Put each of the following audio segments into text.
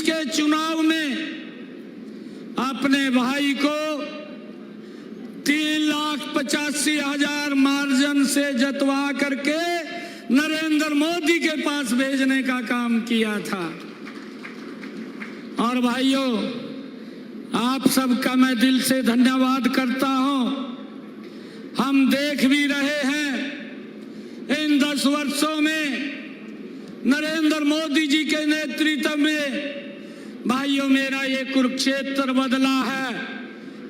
के चुनाव में अपने भाई को 3,85,000 मार्जिन से जतवा करके नरेंद्र मोदी के पास भेजने का काम किया था। और भाइयों, आप सबका मैं दिल से धन्यवाद करता हूं। हम देख भी रहे हैं इन 10 वर्षों में नरेंद्र मोदी जी के नेतृत्व में भाइयों मेरा ये कुरुक्षेत्र बदला है,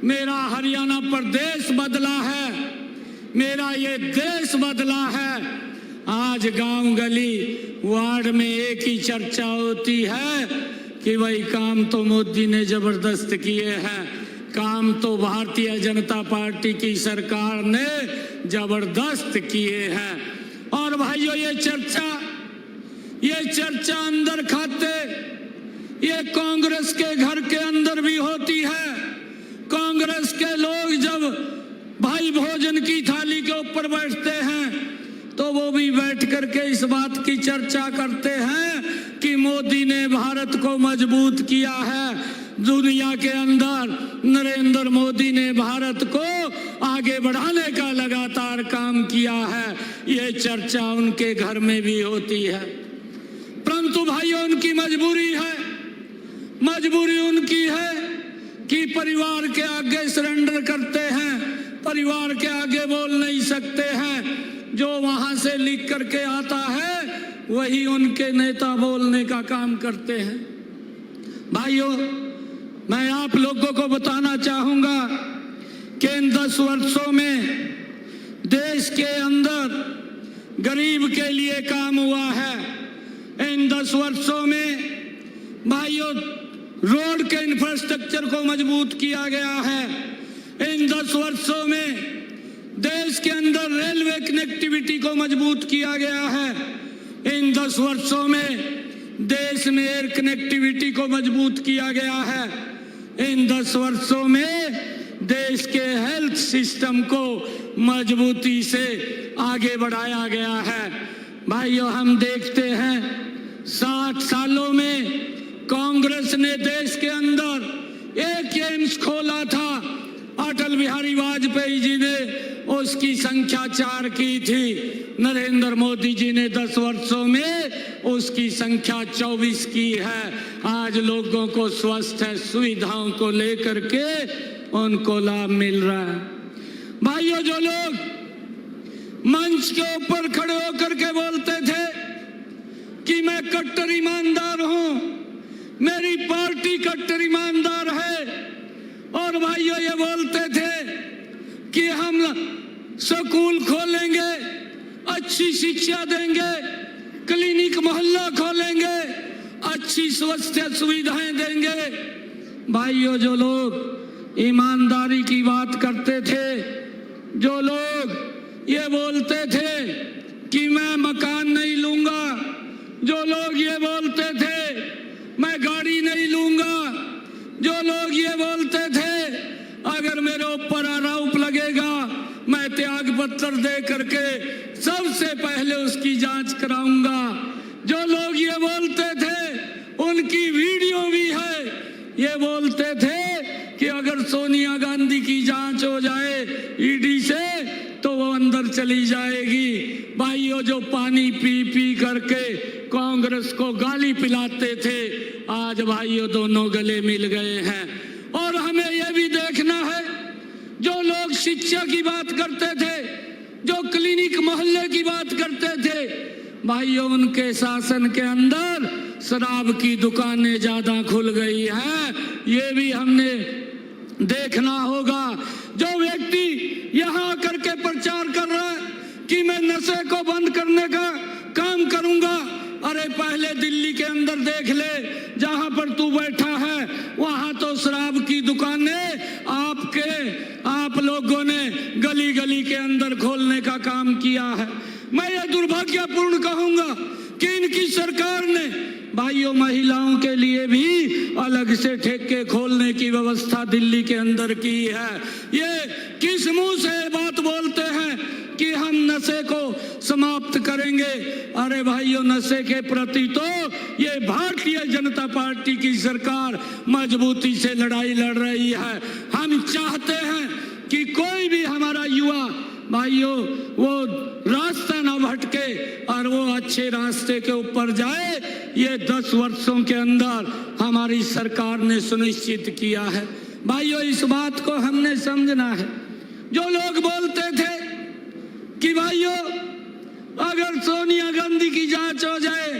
मेरा हरियाणा प्रदेश बदला है, मेरा ये देश बदला है। आज गांव गली वार्ड में एक ही चर्चा होती है कि भाई काम तो मोदी ने जबरदस्त किए हैं, काम तो भारतीय जनता पार्टी की सरकार ने जबरदस्त किए हैं। और भाइयों ये चर्चा अंदर खाते ये कांग्रेस के घर के अंदर भी होती है। कांग्रेस के लोग जब भाई भोजन की थाली के ऊपर बैठते हैं तो वो भी बैठ करके इस बात की चर्चा करते हैं कि मोदी ने भारत को मजबूत किया है। दुनिया के अंदर नरेंद्र मोदी ने भारत को आगे बढ़ाने का लगातार काम किया है। ये चर्चा उनके घर में भी होती है। परंतु भाइयों उनकी मजबूरी उनकी है कि परिवार के आगे सरेंडर करते हैं, परिवार के आगे बोल नहीं सकते हैं। जो वहां से लिख करके आता है वही उनके नेता बोलने का काम करते हैं। भाइयों, मैं आप लोगों को बताना चाहूंगा कि इन 10 वर्षों में देश के अंदर गरीब के लिए काम हुआ है। इन 10 वर्षों में भाइयों रोड के इंफ्रास्ट्रक्चर को मजबूत किया गया है। इन 10 वर्षों में देश के अंदर रेलवे कनेक्टिविटी को मजबूत किया गया है। इन 10 वर्षों में देश में एयर कनेक्टिविटी को मजबूत किया गया है। इन 10 वर्षों में देश के हेल्थ सिस्टम को मजबूती से आगे बढ़ाया गया है। भाइयों, हम देखते हैं 60 सालों में कांग्रेस ने देश के अंदर एक एम्स खोला था। अटल बिहारी वाजपेयी जी ने उसकी संख्या 4 की थी। नरेंद्र मोदी जी ने 10 वर्षों में उसकी संख्या 24 की है। आज लोगों को स्वास्थ्य सुविधाओं को लेकर के उनको लाभ मिल रहा है। भाइयों, जो लोग मंच के ऊपर खड़े होकर के बोलते थे कि मैं कट्टर ईमानदार हूं, मेरी पार्टी कट्टर ईमानदार है, और भाइयों ये बोलते थे कि हम स्कूल खोलेंगे, अच्छी शिक्षा देंगे, क्लिनिक मोहल्ला खोलेंगे, अच्छी स्वास्थ्य सुविधाएं देंगे। भाइयों, जो लोग ईमानदारी की बात करते थे, जो लोग ये बोलते थे कि मैं मकान नहीं लूंगा, जो लोग ये बोलते थे मैं गाड़ी नहीं लूंगा, जो लोग ये बोलते थे अगर मेरे ऊपर आरोप लगेगा मैं त्याग पत्र दे करके सबसे पहले उसकी जांच कराऊंगा, जो लोग ये बोलते थे उनकी वीडियो भी है, ये बोलते थे कि अगर सोनिया गांधी की जांच हो जाए ईडी से तो वो अंदर चली जाएगी। भाइयों, जो पानी पी पी करके कांग्रेस को गाली पिलाते थे, आज भाइयों दोनों गले मिल गए हैं। और हमें यह भी देखना है, जो लोग शिक्षा की बात करते थे, जो क्लिनिक मोहल्ले की बात करते थे, भाइयों उनके शासन के अंदर शराब की दुकानें ज्यादा खुल गई है। ये भी हमने देखना होगा। जो व्यक्ति यहाँ करके प्रचार कर रहा है कि मैं नशे को बंद करने का काम करूंगा, अरे पहले दिल्ली के अंदर देख ले, जहां पर तू बैठा है वहां तो शराब की दुकानें आप लोगों ने गली गली के अंदर खोलने का काम किया है। मैं ये दुर्भाग्यपूर्ण कहूंगा कि इनकी सरकार ने भाइयों महिलाओं के लिए भी अलग से ठेके खोलने की व्यवस्था दिल्ली के अंदर की है। ये किस मुंह से बात बोलते हैं कि हम नशे को समाप्त करेंगे। अरे भाइयों, नशे के प्रति तो ये भारतीय जनता पार्टी की सरकार मजबूती से लड़ाई लड़ रही है। हम चाहते हैं कि कोई भी हमारा युवा भाइयों वो रास्ता ना भटके और वो अच्छे रास्ते के ऊपर जाए। ये 10 वर्षों के अंदर हमारी सरकार ने सुनिश्चित किया है। भाइयों, इस बात को हमने समझना है। जो लोग बोलते थे कि भाइयों अगर सोनिया गांधी की जांच हो जाए,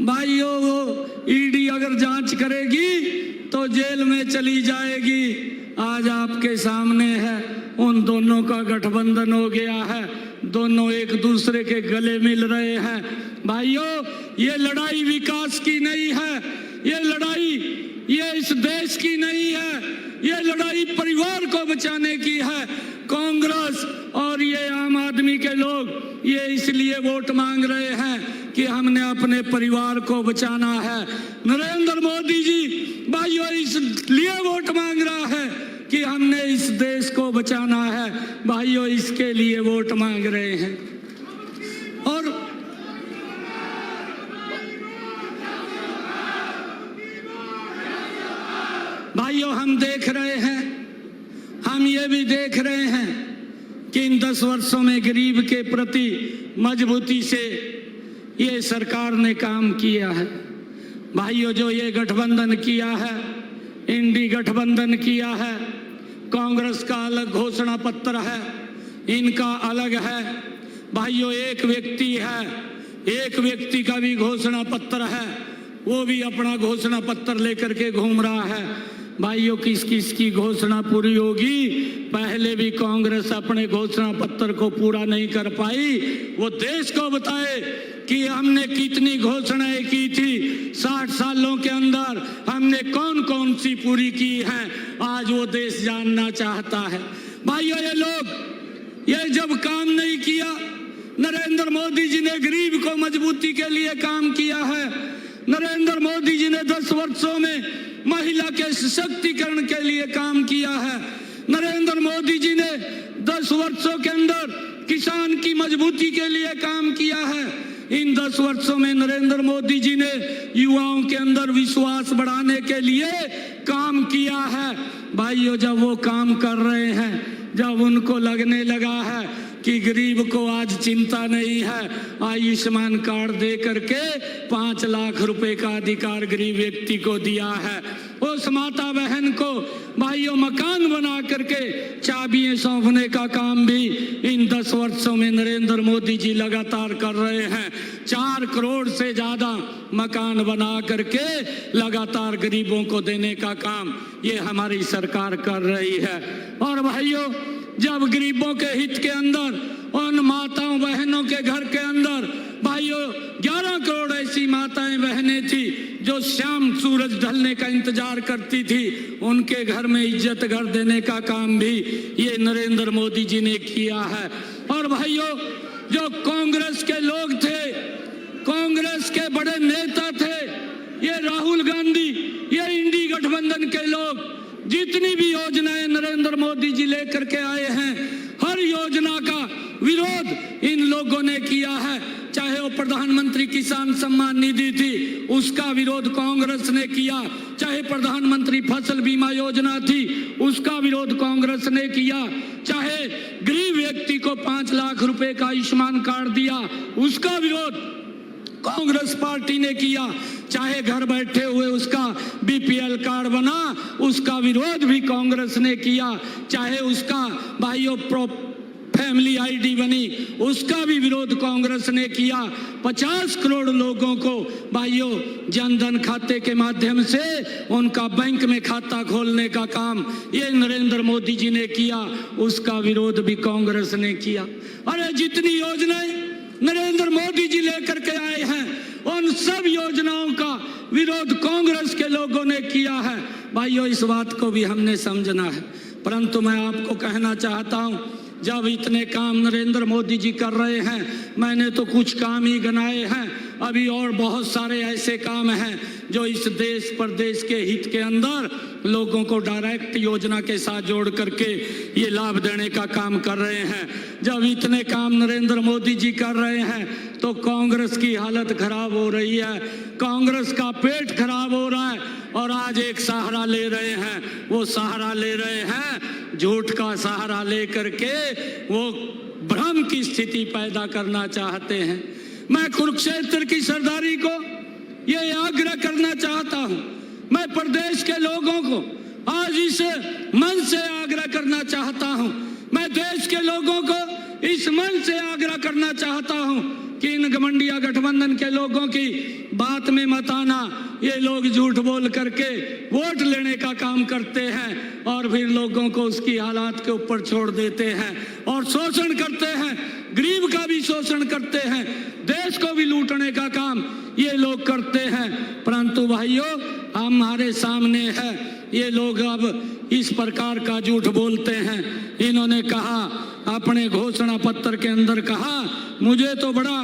भाइयों वो ईडी अगर जांच करेगी तो जेल में चली जाएगी। आज आपके सामने है, उन दोनों का गठबंधन हो गया है, दोनों एक दूसरे के गले मिल रहे हैं। भाइयों, ये लड़ाई विकास की नहीं है, ये लड़ाई ये इस देश की नहीं है, ये लड़ाई परिवार को बचाने की है। कांग्रेस और ये आम आदमी के लोग ये इसलिए वोट मांग रहे हैं कि हमने अपने परिवार को बचाना है। नरेंद्र मोदी जी भाइयों इसलिए वोट मांग रहा है कि हमने इस देश को बचाना है। भाइयों, इसके लिए वोट मांग रहे हैं। और भाइयों, हम देख रहे हैं, हम ये भी देख रहे हैं कि इन 10 वर्षों में गरीब के प्रति मजबूती से ये सरकार ने काम किया है। भाइयों, जो ये गठबंधन किया है, इंडी गठबंधन किया है, कांग्रेस का अलग घोषणा पत्र है, इनका अलग है। भाइयों, एक व्यक्ति है, एक व्यक्ति का भी घोषणा पत्र है, वो भी अपना घोषणा पत्र लेकर के घूम रहा है। भाइयों, किस किस की घोषणा पूरी होगी? पहले भी कांग्रेस अपने घोषणा पत्र को पूरा नहीं कर पाई। वो देश को बताए कि हमने कितनी घोषणाएं की थी, 60 सालों के अंदर हमने कौन कौन सी पूरी की हैं, आज वो देश जानना चाहता है। भाइयों, ये लोग ये जब काम नहीं किया, नरेंद्र मोदी जी ने गरीब को मजबूती के लिए काम किया है। नरेंद्र मोदी जी ने 10 वर्षों में महिला के सशक्तिकरण के लिए काम किया है। नरेंद्र मोदी जी ने 10 वर्षों के अंदर किसान की मजबूती के लिए काम किया है। इन 10 वर्षों में नरेंद्र मोदी जी ने युवाओं के अंदर विश्वास बढ़ाने के लिए काम किया है। भाइयों, जब वो काम कर रहे हैं, जब उनको लगने लगा है कि गरीब को आज चिंता नहीं है, आयुष्मान कार्ड दे करके 5 लाख रुपए का अधिकार गरीब व्यक्ति को दिया है। उस माता बहन को भाइयों मकान बना करके चाबियां सौंपने का काम भी इन 10 वर्षों में नरेंद्र मोदी जी लगातार कर रहे हैं। 4 करोड़ से ज्यादा मकान बना करके लगातार गरीबों को देने का काम ये हमारी सरकार कर रही है। और भाइयों, जब गरीबों के हित के अंदर, उन माताओं बहनों के घर के अंदर भाइयों 11 करोड़ ऐसी माताएं बहनें थी जो शाम सूरज ढलने का इंतजार करती थी, उनके घर में इज्जत घर देने का काम भी ये नरेंद्र मोदी जी ने किया है। और भाइयों, जो कांग्रेस के लोग थे, कांग्रेस के बड़े नेता थे, ये राहुल गांधी, ये इंडी गठबंधन के लोग, जितनी भी योजनाएं नरेंद्र मोदी जी लेकर के आए हैं, हर योजना का विरोध इन लोगों ने किया है। चाहे वो प्रधानमंत्री किसान सम्मान निधि थी, उसका विरोध कांग्रेस ने किया। चाहे प्रधानमंत्री फसल बीमा योजना थी, उसका विरोध कांग्रेस ने किया। चाहे गरीब व्यक्ति को 5 लाख रुपए का आयुष्मान कार्ड दिया, उसका विरोध कांग्रेस पार्टी ने किया। चाहे घर बैठे हुए उसका बीपीएल कार्ड बना, उसका विरोध भी कांग्रेस ने किया। चाहे उसका भाइयों फैमिली आईडी बनी, उसका भी विरोध कांग्रेस ने किया। 50 करोड़ लोगों को भाइयों जनधन खाते के माध्यम से उनका बैंक में खाता खोलने का काम ये नरेंद्र मोदी जी ने किया, उसका विरोध भी कांग्रेस ने किया। अरे जितनी योजनाएं नरेंद्र मोदी जी लेकर के आए हैं, उन सब योजनाओं का विरोध कांग्रेस के लोगों ने किया है। भाइयों, इस बात को भी हमने समझना है। परंतु मैं आपको कहना चाहता हूं, जब इतने काम नरेंद्र मोदी जी कर रहे हैं, मैंने तो कुछ काम ही गिनाए हैं, अभी और बहुत सारे ऐसे काम हैं जो इस देश प्रदेश के हित के अंदर लोगों को डायरेक्ट योजना के साथ जोड़ करके ये लाभ देने का काम कर रहे हैं। जब इतने काम नरेंद्र मोदी जी कर रहे हैं तो कांग्रेस की हालत खराब हो रही है, कांग्रेस का पेट खराब हो रहा है। और आज एक सहारा ले रहे हैं, वो सहारा ले रहे हैं झूठ का सहारा लेकर के, वो भ्रम की स्थिति पैदा करना चाहते हैं। मैं कुरुक्षेत्र की सरदारी को ये आग्रह करना चाहता हूं, मैं प्रदेश के लोगों को आज इस मन से आग्रह करना चाहता हूं, मैं देश के लोगों को इस मन से आग्रह करना चाहता हूं कि इन घमंडिया गठबंधन के लोगों की बात में मत आना। ये लोग झूठ बोल करके वोट लेने का काम करते हैं और फिर लोगों को उसकी हालात के ऊपर छोड़ देते हैं और शोषण करते हैं, गरीब का भी शोषण करते हैं, देश को भी लूटने का काम ये लोग करते हैं। परंतु भाइयों, हमारे सामने है ये लोग अब इस प्रकार का झूठ बोलते हैं। इन्होंने कहा, अपने घोषणा पत्र के अंदर कहा, मुझे तो बड़ा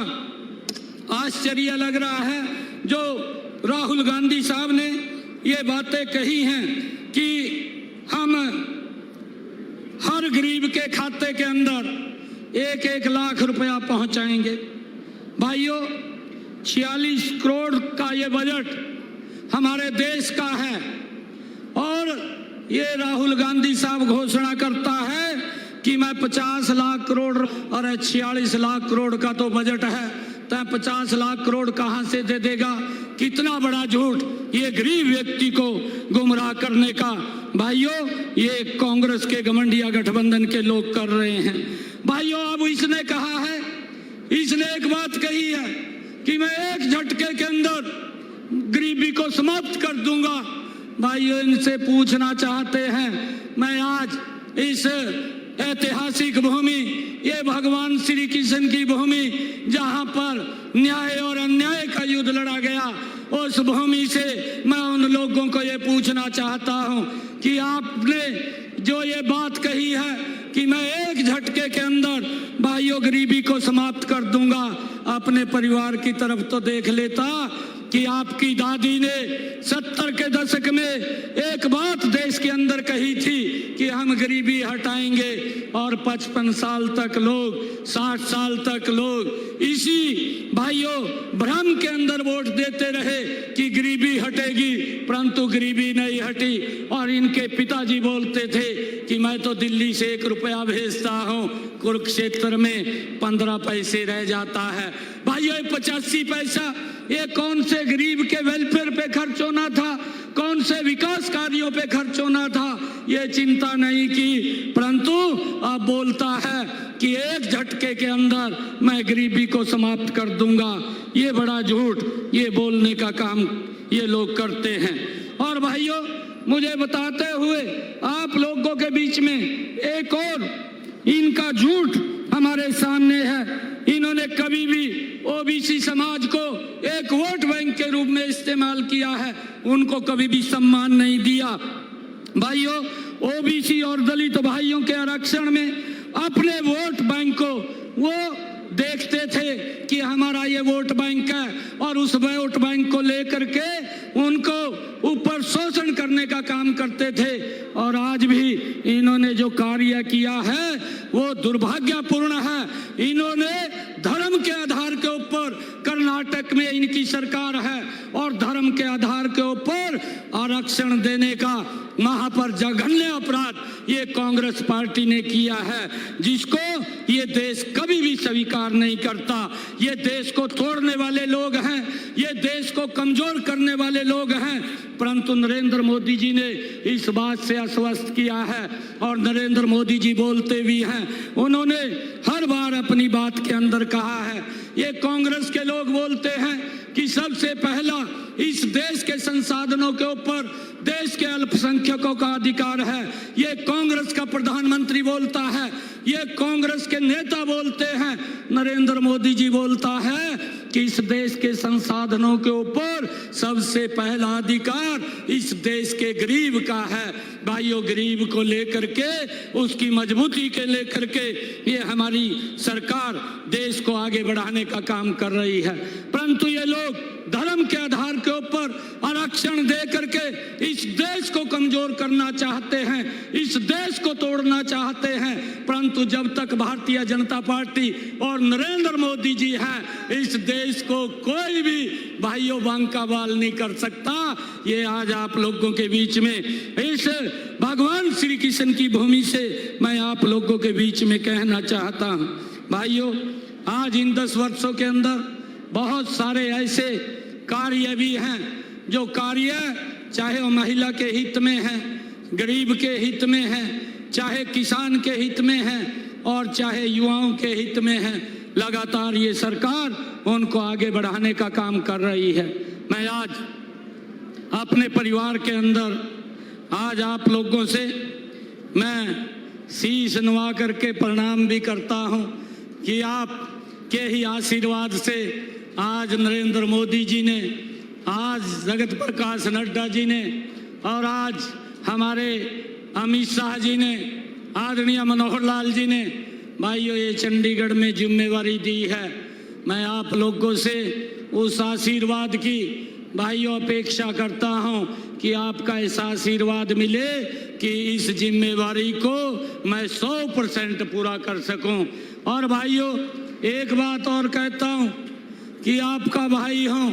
आश्चर्य लग रहा है जो राहुल गांधी साहब ने ये बातें कही हैं कि हम हर गरीब के खाते के अंदर 1-1 लाख रुपया पहुंचाएंगे। भाइयों, 46 करोड़ का ये बजट हमारे देश का है और ये राहुल गांधी साहब घोषणा करता है कि मैं 50 लाख करोड़, और 46 लाख करोड़ का तो बजट है, तो 50 लाख करोड़ कहां से दे देगा? कितना बड़ा झूठ ये गरीब व्यक्ति को गुमराह करने का। भाइयों, ये कांग्रेस के घमंडिया गठबंधन के लोग कर रहे हैं। भाइयों, अब इसने कहा है, इसने एक बात कही है कि मैं एक झटके के अंदर गरीबी को समाप्त कर दूंगा। भाइयों, इनसे पूछना चाहते हैं, मैं आज इस ऐतिहासिक भूमि, ये भगवान श्री कृष्ण की भूमि जहां पर न्याय और अन्याय का युद्ध लड़ा गया, उस भूमि से मैं उन लोगों को ये पूछना चाहता हूं कि आपने जो ये बात कही है कि मैं एक झटके के अंदर भाइयों गरीबी को समाप्त कर दूंगा, अपने परिवार की तरफ तो देख लेता कि आपकी दादी ने 70 के दशक में एक बात देश के अंदर कही थी कि हम गरीबी हटाएंगे, और 55 साल तक लोग, 60 साल तक लोग इसी भाइयों भ्रम के अंदर वोट देते रहे कि गरीबी हटेगी, परंतु गरीबी नहीं हटी। और इनके पिताजी बोलते थे कि मैं तो दिल्ली से 1 रुपया भेजता हूं, कुरुक्षेत्र में 15 पैसे रह जाता है। भाइयों, 85 पैसा ये कौन से गरीब के वेलफेयर पे खर्च होना था, कौन से विकास कार्यों पे खर्च होना था, ये चिंता नहीं की, परंतु अब बोलता है कि एक झटके के अंदर मैं गरीबी को समाप्त कर दूंगा। ये बड़ा झूठ ये बोलने का काम ये लोग करते हैं। और भाइयों, मुझे बताते हुए आप लोगों के बीच में एक और इनका झूठ हमारे सामने है। इन्होंने कभी भी ओबीसी समाज को एक वोट बैंक के रूप में इस्तेमाल किया है, उनको कभी भी सम्मान नहीं दिया। भाइयों, ओबीसी और दलित भाइयों के आरक्षण में अपने वोट बैंक को वो देखते थे कि हमारा ये वोट बैंक है, और उस वोट बैंक को लेकर के उनको ऊपर शोषण करने का काम करते थे। और आज भी इन्होंने जो कार्य किया है वो दुर्भाग्यपूर्ण है। इन्होंने धर्म के आधार के ऊपर, कर्नाटक में इनकी सरकार है, और धर्म के आधार के ऊपर आरक्षण देने का वहां पर जघन्य अपराध ये कांग्रेस पार्टी ने किया है, जिसको ये देश कभी भी स्वीकार नहीं करता। ये देश को तोड़ने वाले लोग हैं, ये देश को कमजोर करने वाले लोग हैं, परंतु नरेंद्र मोदी जी ने इस बात से आश्वस्त किया है। और नरेंद्र मोदी जी बोलते भी हैं, उन्होंने हर बार अपनी बात के अंदर कहा है, ये कांग्रेस के लोग बोलते हैं कि सबसे पहला इस देश के संसाधनों के ऊपर देश के अल्पसंख्यकों का अधिकार है। ये कांग्रेस का प्रधानमंत्री बोलता है, ये कांग्रेस के नेता बोलते हैं। नरेंद्र मोदी जी बोलता है कि इस देश के संसाधनों के ऊपर सबसे पहला अधिकार इस देश के गरीब का है। भाइयों गरीब को लेकर के, उसकी मजबूती के लेकर के ये हमारी सरकार देश को आगे बढ़ाने का काम कर रही है। परंतु ये लोग धर्म के आधार के ऊपर आरक्षण दे करके इस देश को कमजोर करना चाहते हैं, इस देश को तोड़ना चाहते हैं। परंतु जब तक भारतीय जनता पार्टी और नरेंद्र मोदी जी हैं, इस देश को कोई भी भाइयों बांका बाल नहीं कर सकता। ये आज आप लोगों के बीच में इस भगवान श्री कृष्ण की भूमि से मैं आप लोगों के बीच में कहना चाहता हूं। भाइयों, आज इन 10 वर्षों के अंदर बहुत सारे ऐसे कार्य भी हैं जो कार्य चाहे वो महिला के हित में है, गरीब के हित में है, चाहे किसान के हित में है और चाहे युवाओं के हित में है। लगातार ये सरकार उनको आगे बढ़ाने का काम कर रही है। मैं आज अपने परिवार के अंदर आज आप लोगों से मैं शीश नवा करके प्रणाम भी करता हूं कि आप के ही आशीर्वाद से आज नरेंद्र मोदी जी ने, आज जगत प्रकाश नड्डा जी ने और आज हमारे अमित शाह जी ने, आदरणीय मनोहर लाल जी ने भाइयों ये चंडीगढ़ में जिम्मेवारी दी है। मैं आप लोगों से उस आशीर्वाद की भाइयों अपेक्षा करता हूं कि आपका ऐसा आशीर्वाद मिले कि इस जिम्मेवारी को मैं 100% पूरा कर सकूं। और भाइयों एक बात और कहता हूं कि आपका भाई हूं,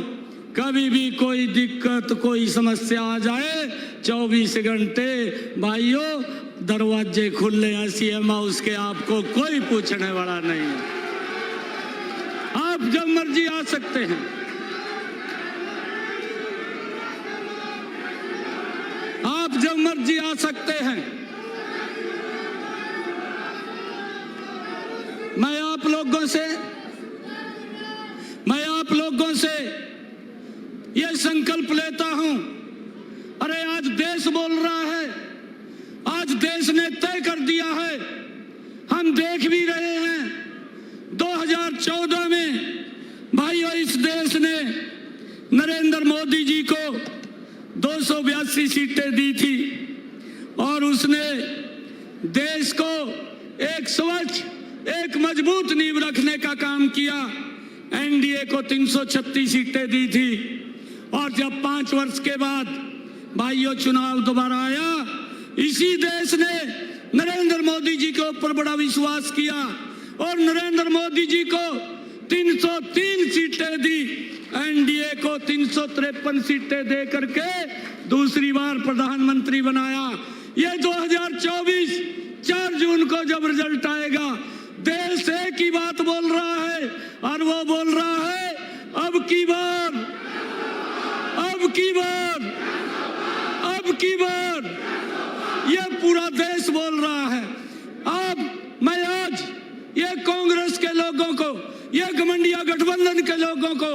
कभी भी कोई दिक्कत कोई समस्या आ जाए 24 घंटे भाइयों दरवाजे खुले हैं सीएम हाउस के, आपको कोई पूछने वाला नहीं है। आप जब मर्जी आ सकते हैं, आप जब मर्जी आ सकते हैं। मैं आप लोगों से यह संकल्प लेता हूं, अरे आज देश बोल रहा है, आज देश ने तय कर दिया है, हम देख भी रहे हैं 2014 में भाइयों इस देश ने नरेंद्र मोदी जी को 282 सीटें दी थी और उसने देश को एक स्वच्छ, एक मजबूत नींव रखने का काम किया। एनडीए को 336 सीटें दी थी और जब 5 वर्ष के बाद भाइयों चुनाव दोबारा आया, इसी देश ने नरेंद्र मोदी जी के ऊपर बड़ा विश्वास किया और नरेंद्र मोदी जी को 303 सीटें दी, एनडीए को 353 सीटें दे करके दूसरी बार प्रधानमंत्री बनाया। ये 2024 4 जून को जब रिजल्ट आएगा, देश एक ही बात बोल रहा है और वो बोल रहा है अब की बार, अब की बार, अब की बार, ये पूरा देश बोल रहा है। अब मैं आज ये कांग्रेस के लोगों को, ये घमंडिया गठबंधन के लोगों को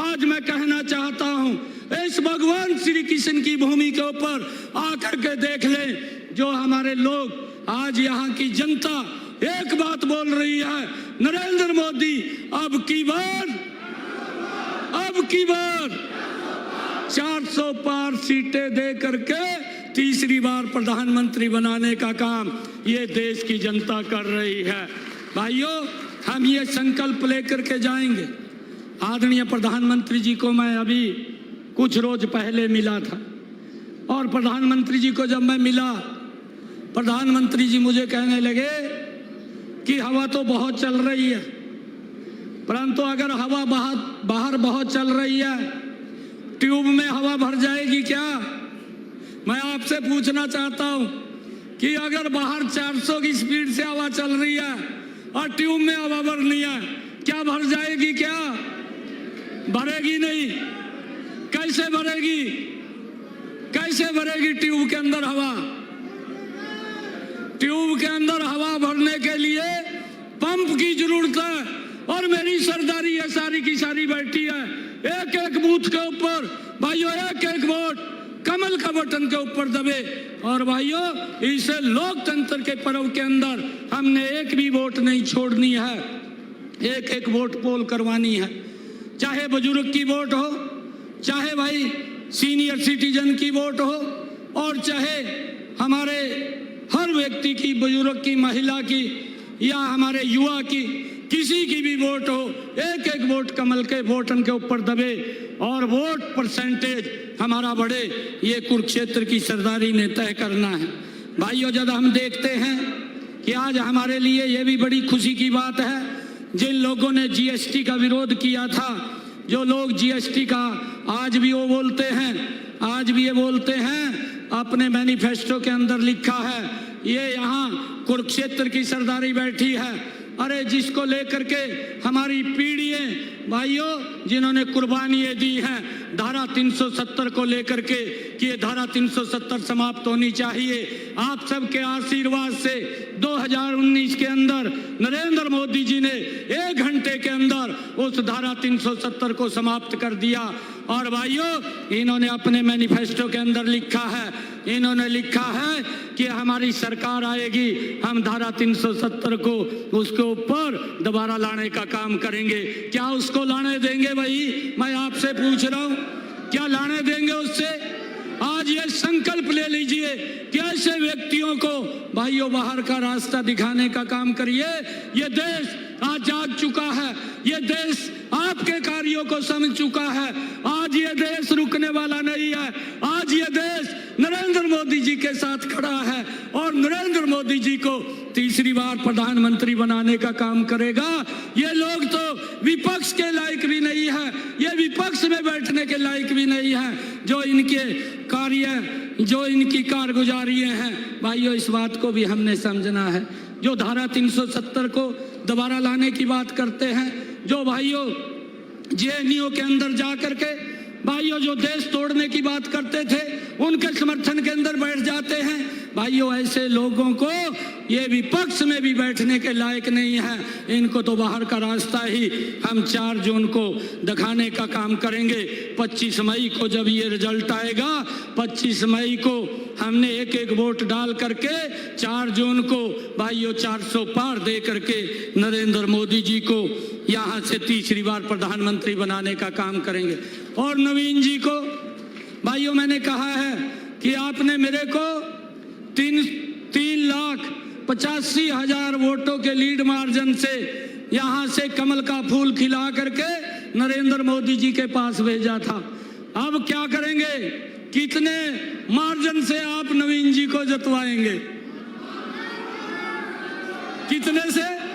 आज मैं कहना चाहता हूं, इस भगवान श्री कृष्ण की भूमि के ऊपर आकर के देख लें, जो हमारे लोग आज यहाँ की जनता एक बात बोल रही है, नरेंद्र मोदी अब की बार, अब की बार 400 पार सीटें दे करके तीसरी बार प्रधानमंत्री बनाने का काम ये देश की जनता कर रही है। भाइयों हम ये संकल्प लेकर के जाएंगे। आदरणीय प्रधानमंत्री जी को मैं अभी कुछ रोज पहले मिला था और प्रधानमंत्री जी को जब मैं मिला, प्रधानमंत्री जी मुझे कहने लगे कि हवा तो बहुत चल रही है, परंतु अगर हवा बाहर बहुत चल रही है, ट्यूब में हवा भर जाएगी क्या? मैं आपसे पूछना चाहता हूं कि अगर बाहर 400 की स्पीड से हवा चल रही है और ट्यूब में हवा भरनी है, क्या भर जाएगी? क्या भरेगी? नहीं। कैसे भरेगी? कैसे भरेगी ट्यूब के अंदर हवा? ट्यूब के अंदर हवा भरने के लिए पंप की जरूरत है और मेरी सरदारी है सारी की सारी बैठी है एक एक बूथ के ऊपर। भाइयों एक एक वोट कमल का बटन के ऊपर दबे और भाइयों इस लोकतंत्र के पर्व के अंदर हमने एक भी वोट नहीं छोड़नी है, एक एक वोट पोल करवानी है, चाहे बुजुर्ग की वोट हो, चाहे भाई सीनियर सिटीजन की वोट हो और चाहे हमारे हर व्यक्ति की, बुजुर्ग की, महिला की या हमारे युवा की, किसी की भी वोट हो, एक एक वोट कमल के बटन के ऊपर दबे और वोट परसेंटेज हमारा बढ़े, ये कुरुक्षेत्र की सरदारी ने तय करना है। भाइयों, जब हम देखते हैं कि आज हमारे लिए ये भी बड़ी खुशी की बात है, जिन लोगों ने जीएसटी का विरोध किया था, जो लोग जीएसटी का आज भी वो बोलते हैं, आज भी ये बोलते हैं, अपने मैनिफेस्टो के अंदर लिखा है, ये यहाँ कुरुक्षेत्र की सरदारी बैठी है। अरे जिसको लेकर के हमारी पीढ़ियां, भाइयों, जिन्होंने कुर्बानियां दी हैं धारा 370 को लेकर के कि ये धारा 370 समाप्त होनी चाहिए, आप सबके आशीर्वाद से 2019 के अंदर नरेंद्र मोदी जी ने 1 घंटे के अंदर उस धारा 370 को समाप्त कर दिया। और भाइयों, इन्होंने अपने मैनिफेस्टो के अंदर लिखा है, इन्होंने लिखा है कि हमारी सरकार आएगी, हम धारा 370 को उसके ऊपर दोबारा लाने का काम करेंगे। क्या उसको लाने देंगे? भाई मैं आपसे पूछ रहा हूं, क्या लाने देंगे उससे? आज ये संकल्प ले लीजिए कि ऐसे व्यक्तियों को भाइयों बाहर का रास्ता दिखाने का काम करिए। ये देश आज जाग चुका है, ये देश आपके कार्यों को समझ चुका है। आज ये देश रुकने वाला नहीं है, आज ये देश नरेंद्र मोदी जी के साथ खड़ा है और नरेंद्र मोदी जी को तीसरी बार प्रधानमंत्री बनाने का काम करेगा। ये लोग तो विपक्ष के लायक भी नहीं है, ये विपक्ष में बैठने के लायक भी नहीं है, जो इनके कार्य, जो इनकी कारगुजारियां हैं। भाइयों, इस बात को भी हमने समझना है। जो धारा 370 को दोबारा लाने की बात करते हैं, जो भाइयों जेएनयू के अंदर जा करके भाइयों जो देश तोड़ने की बात करते थे, उनके समर्थन के अंदर बैठ जाते हैं। भाइयों, ऐसे लोगों को ये विपक्ष में भी बैठने के लायक नहीं है, इनको तो बाहर का रास्ता ही हम 4 जून को दिखाने का काम करेंगे। 25 मई को जब ये रिजल्ट आएगा, 25 मई को हमने एक एक वोट डाल करके 4 जून को भाइयों 400 पार दे करके नरेंद्र मोदी जी को यहाँ से तीसरी बार प्रधानमंत्री बनाने का काम करेंगे। और नवीन जी को भाइयों मैंने कहा है कि आपने मेरे को 3,85,000 वोटों के लीड मार्जिन से यहाँ से कमल का फूल खिला करके नरेंद्र मोदी जी के पास भेजा था। अब क्या करेंगे? कितने मार्जिन से आप नवीन जी को जितवाएंगे? कितने से?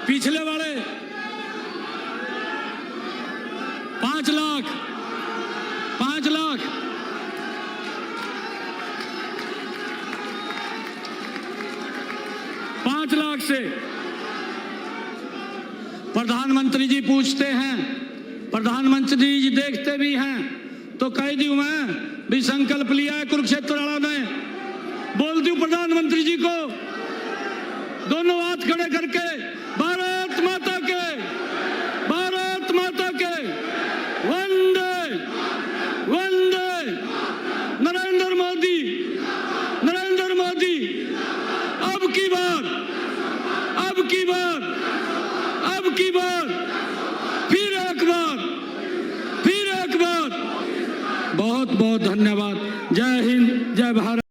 पिछले वाले 5 लाख 5 लाख 5 लाख से प्रधानमंत्री जी पूछते हैं, प्रधानमंत्री जी देखते भी हैं, तो कह दूं मैं भी संकल्प लिया है कुरुक्षेत्र वालों ने, बोल दूं प्रधानमंत्री जी को दोनों हाथ खड़े करके, भारत माता के, भारत माता के, वंदे वंदे नरेंद्र मोदी, नरेंद्र मोदी। अब की बार, अब की बार, अब की बार, फिर एक बार, फिर एक बार। बहुत बहुत धन्यवाद। जय हिंद, जय भारत।